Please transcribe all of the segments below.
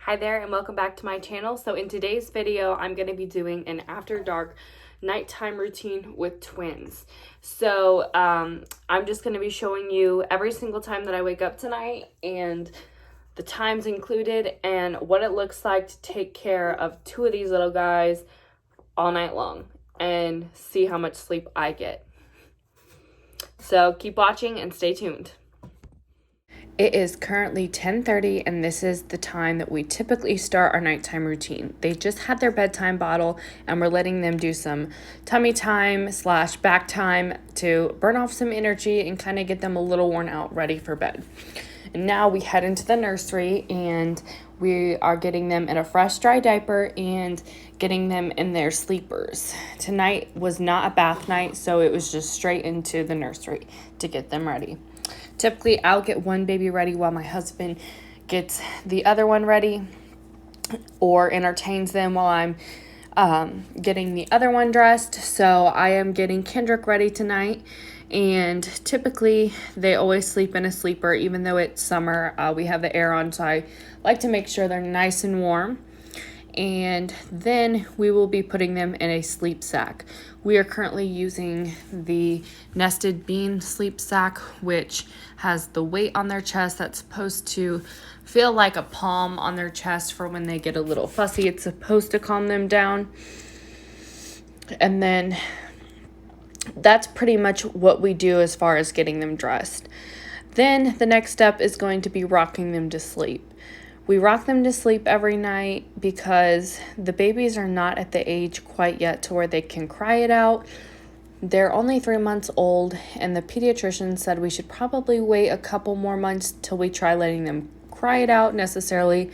Hi there and welcome back to my channel. So in today's video, I'm going to be doing an after dark nighttime routine with twins. So I'm just going to be showing you every single time that I wake up tonight and the times included and what it looks like to take care of two of these little guys all night long and see how much sleep I get. So keep watching and stay tuned. It is currently 10:30 and this is the time that we typically start our nighttime routine. They just had their bedtime bottle and we're letting them do some tummy time / back time to burn off some energy and kind of get them a little worn out, ready for bed. And now we head into the nursery and we are getting them in a fresh dry diaper and getting them in their sleepers. Tonight was not a bath night, so it was just straight into the nursery to get them ready. Typically, I'll get one baby ready while my husband gets the other one ready or entertains them while I'm getting the other one dressed. So I am getting Kendrick ready tonight. And typically, they always sleep in a sleeper, even though it's summer. We have the air on, so I like to make sure they're nice and warm. And then we will be putting them in a sleep sack. We are currently using the nested bean sleep sack, which has the weight on their chest that's supposed to feel like a palm on their chest for when they get a little fussy. It's supposed to calm them down. And then that's pretty much what we do as far as getting them dressed. Then the next step is going to be rocking them to sleep. We rock them to sleep every night because the babies are not at the age quite yet to where they can cry it out. They're only 3 months old, and the pediatrician said we should probably wait a couple more months till we try letting them cry it out necessarily.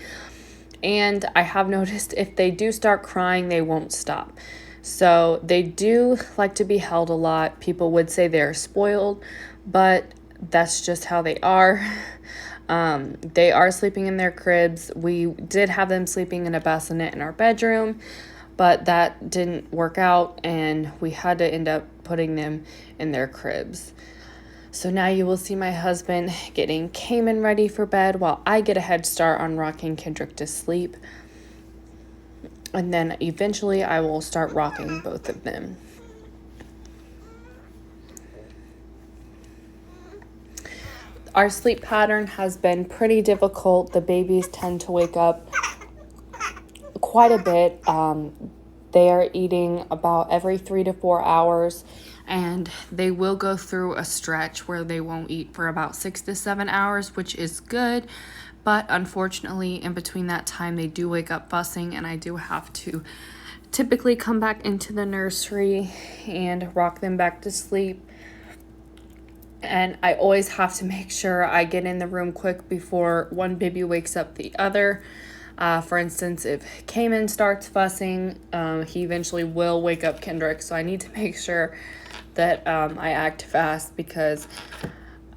And I have noticed if they do start crying, they won't stop. So they do like to be held a lot. People would say they're spoiled, but that's just how they are. They are sleeping in their cribs. We did have them sleeping in a bassinet in our bedroom, but that didn't work out and we had to end up putting them in their cribs. So now you will see my husband getting Cayman ready for bed while I get a head start on rocking Kendrick to sleep. And then eventually I will start rocking both of them. Our sleep pattern has been pretty difficult. The babies tend to wake up quite a bit. They are eating about every 3 to 4 hours, and they will go through a stretch where they won't eat for about 6 to 7 hours, which is good. But unfortunately, in between that time, they do wake up fussing, and I do have to typically come back into the nursery and rock them back to sleep. And I always have to make sure I get in the room quick before one baby wakes up the other. For instance, if Cayman starts fussing, he eventually will wake up Kendrick. So I need to make sure that I act fast because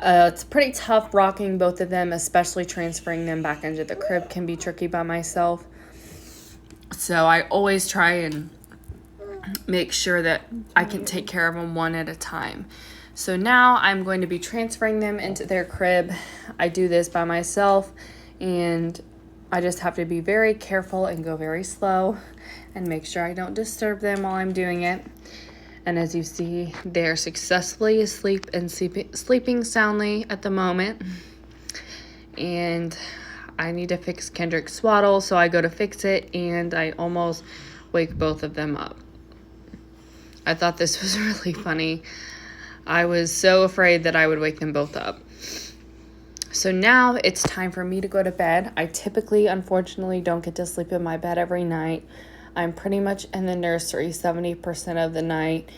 it's pretty tough rocking both of them, especially transferring them back into the crib can be tricky by myself. So I always try and make sure that I can take care of them one at a time. So now I'm going to be transferring them into their crib. I do this by myself and I just have to be very careful and go very slow and make sure I don't disturb them while I'm doing it. And as you see, they're successfully asleep and sleeping soundly at the moment. And I need to fix Kendrick's swaddle, so I go to fix it and I almost wake both of them up. I thought this was really funny. I was so afraid that I would wake them both up. So now it's time for me to go to bed. I typically, unfortunately, don't get to sleep in my bed every night. I'm pretty much in the nursery 70% of the night.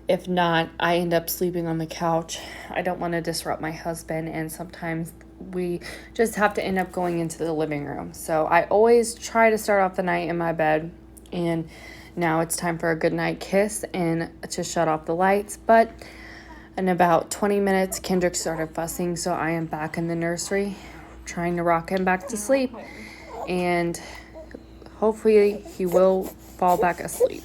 If not, I end up sleeping on the couch. I don't want to disrupt my husband, and sometimes we just have to end up going into the living room. So I always try to start off the night in my bed, and now it's time for a good night kiss and to shut off the lights. But in about 20 minutes, Kendrick started fussing, so I am back in the nursery trying to rock him back to sleep, and hopefully he will fall back asleep.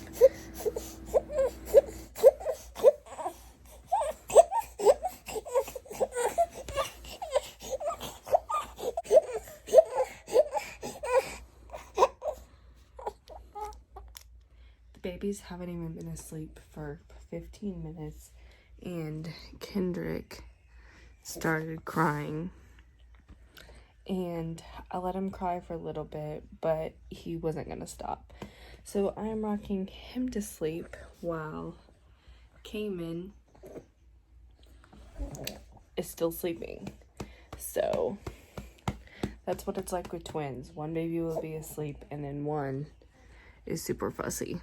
babies haven't even been asleep for 15 minutes, and Kendrick started crying. And I let him cry for a little bit, but he wasn't gonna stop. So I am rocking him to sleep while Cayman is still sleeping. So that's what it's like with twins. One baby will be asleep and then one is super fussy.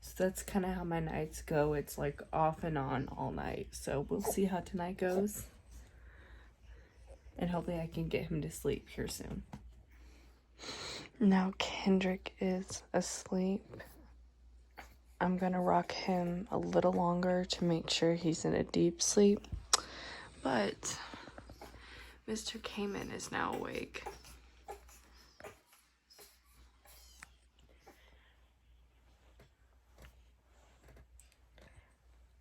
So that's kind of how my nights go. It's like off and on all night. So we'll see how tonight goes. And hopefully I can get him to sleep here soon. Now Kendrick is asleep. I'm gonna rock him a little longer to make sure he's in a deep sleep. But Mr. Cayman is now awake.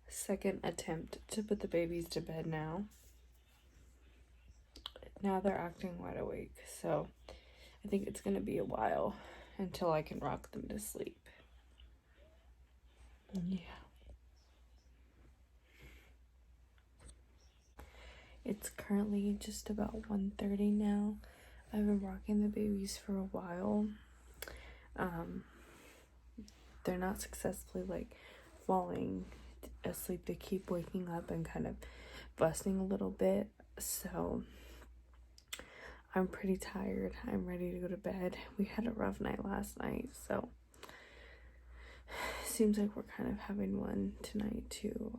Second attempt to put the babies to bed now. Now they're acting wide awake, so I think it's gonna be a while until I can rock them to sleep. Yeah. It's currently just about 1:30 now. I've been rocking the babies for a while. They're not successfully like falling asleep. They keep waking up and kind of busting a little bit. So I'm pretty tired. I'm ready to go to bed. We had a rough night last night, so seems like we're kind of having one tonight too.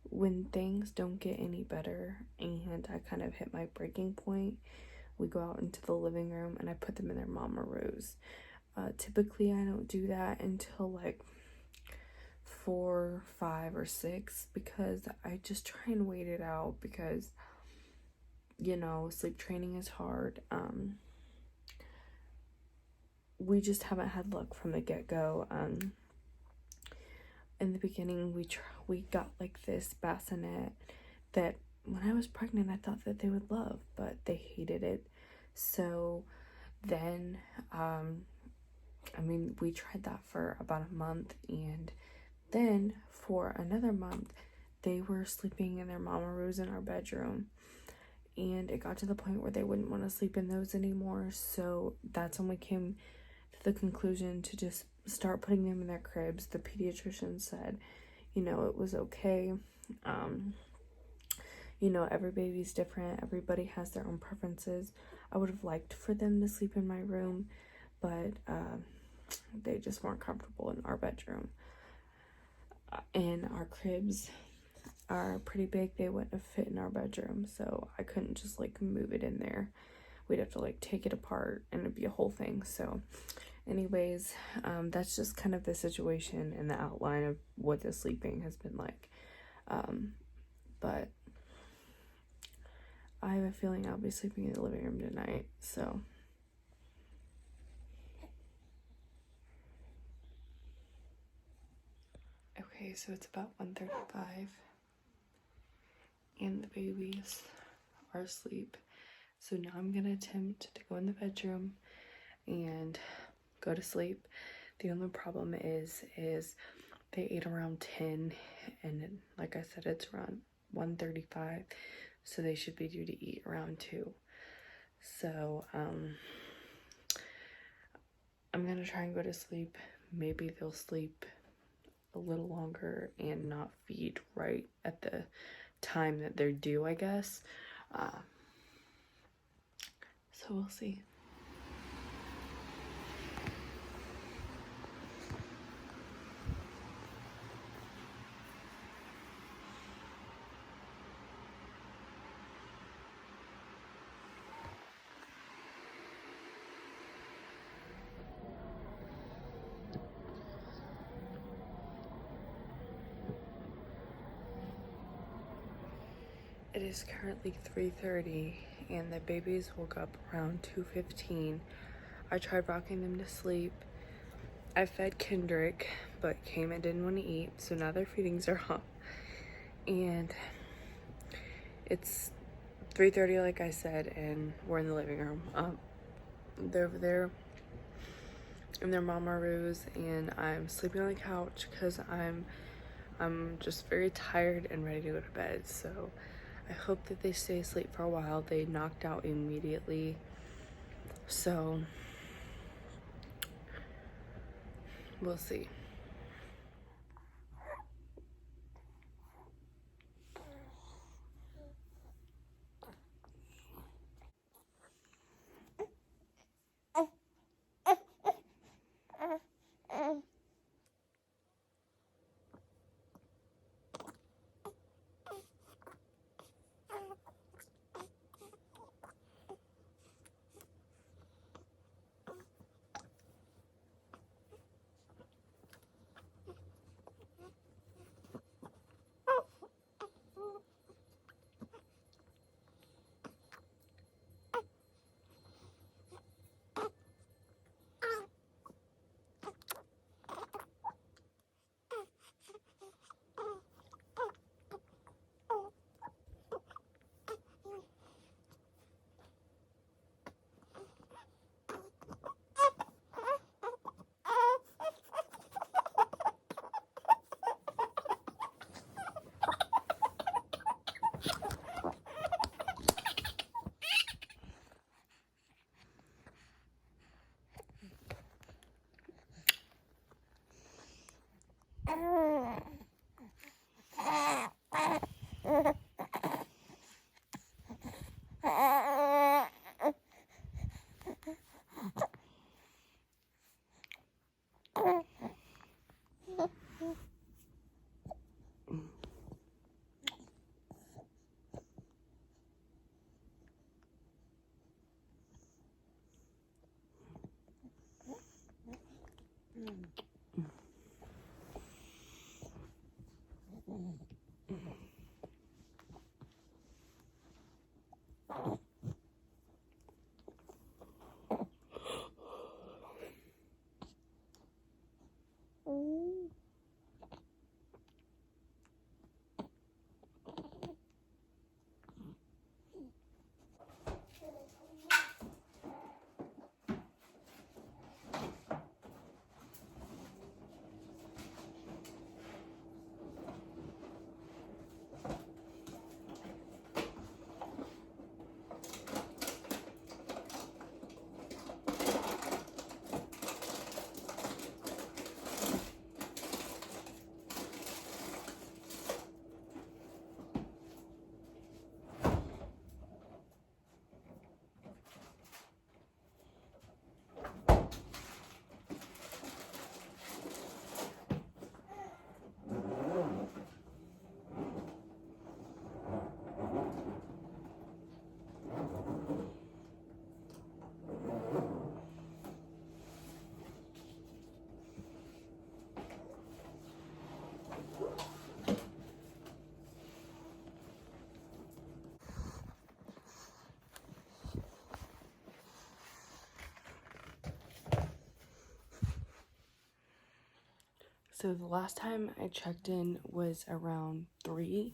When things don't get any better and I kind of hit my breaking point, we go out into the living room and I put them in their mama roos. Typically I don't do that until like 4, 5, or 6 because I just try and wait it out because, you know, sleep training is hard. We just haven't had luck from the get-go. In the beginning, we got like this bassinet that when I was pregnant, I thought that they would love, but they hated it. So then, we tried that for about a month, and then for another month, they were sleeping in their mama roos in our bedroom. And it got to the point where they wouldn't want to sleep in those anymore. So that's when we came to the conclusion to just start putting them in their cribs. The pediatrician said, you know, it was okay. You know, every baby's different. Everybody has their own preferences. I would have liked for them to sleep in my room, but they just weren't comfortable in our bedroom. And our cribs are pretty big. They wouldn't have fit in our bedroom, so I couldn't just like move it in there. We'd have to like take it apart and it'd be a whole thing. So anyways, that's just kind of the situation and the outline of what the sleeping has been like. But I have a feeling I'll be sleeping in the living room tonight, so okay, so it's about 1:35 and the babies are asleep. So now I'm gonna attempt to go in the bedroom and go to sleep. The only problem is they ate around 10, and like I said, it's around 1:35, so they should be due to eat around 2. So I'm gonna try and go to sleep. Maybe they'll sleep a little longer and not feed right at the time that they're due, I guess. So we'll see. It is currently 3:30 and the babies woke up around 2:15. I tried rocking them to sleep. I fed Kendrick, but Cayman didn't want to eat, so now their feedings are off. And it's 3:30 like I said, and we're in the living room. They're over there in their mama-roos, and I'm sleeping on the couch because I'm just very tired and ready to go to bed. So I hope that they stay asleep for a while. They knocked out immediately, so we'll see. So the last time I checked in was around 3,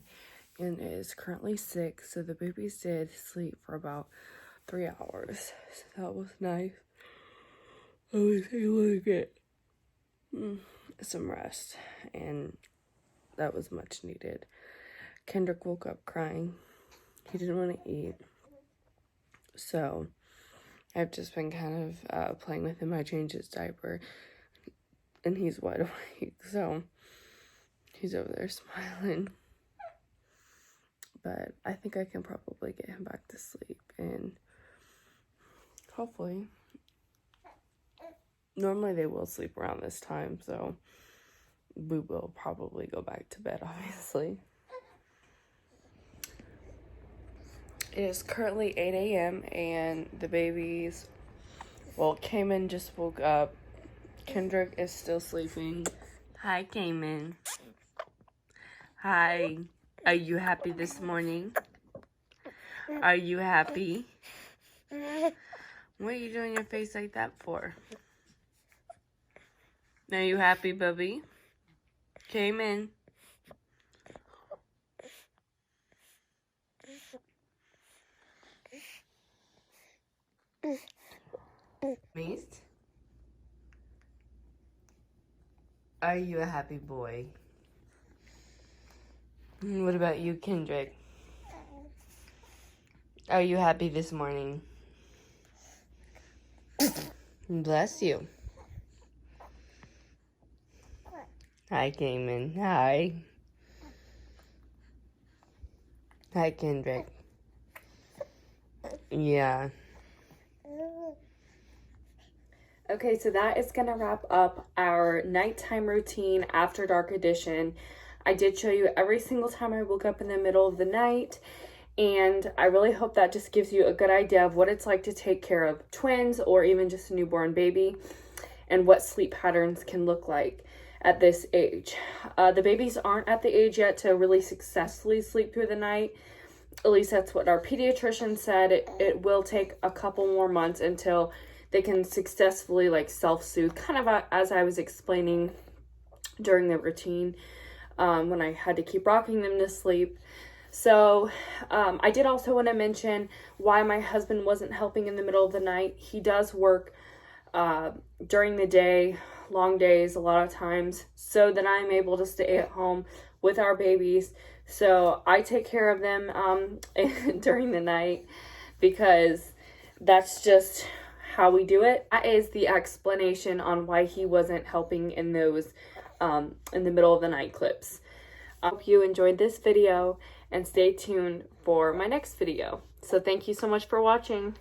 and it is currently 6, so the babies did sleep for about 3 hours, so that was nice. I was able to get some rest, and that was much needed. Kendrick woke up crying. He didn't want to eat, so I've just been kind of playing with him. I changed his diaper, and he's wide awake, so he's over there smiling. But I think I can probably get him back to sleep, and hopefully, normally they will sleep around this time, so we will probably go back to bed, obviously. It is currently 8 a.m. and the babies, well, Cayman just woke up. Kendrick is still sleeping. Hi, Cayman. Hi. Are you happy this morning? Are you happy? What are you doing your face like that for? Are you happy, Bubby? Cayman. Amazed? Are you a happy boy? What about you, Kendrick? Are you happy this morning? Bless you. Hi, Cayman. Hi. Hi, Kendrick. Yeah. Okay, so that is going to wrap up our nighttime routine after dark edition. I did show you every single time I woke up in the middle of the night, and I really hope that just gives you a good idea of what it's like to take care of twins or even just a newborn baby and what sleep patterns can look like at this age. The babies aren't at the age yet to really successfully sleep through the night. At least that's what our pediatrician said. It will take a couple more months until they can successfully like self-soothe, kind of as I was explaining during the routine when I had to keep rocking them to sleep. So I did also want to mention why my husband wasn't helping in the middle of the night. He does work during the day, long days a lot of times, so that I'm able to stay at home with our babies. So I take care of them during the night because that's just how we do it. That is the explanation on why he wasn't helping in those in the middle of the night clips. I hope you enjoyed this video and stay tuned for my next video. So thank you so much for watching.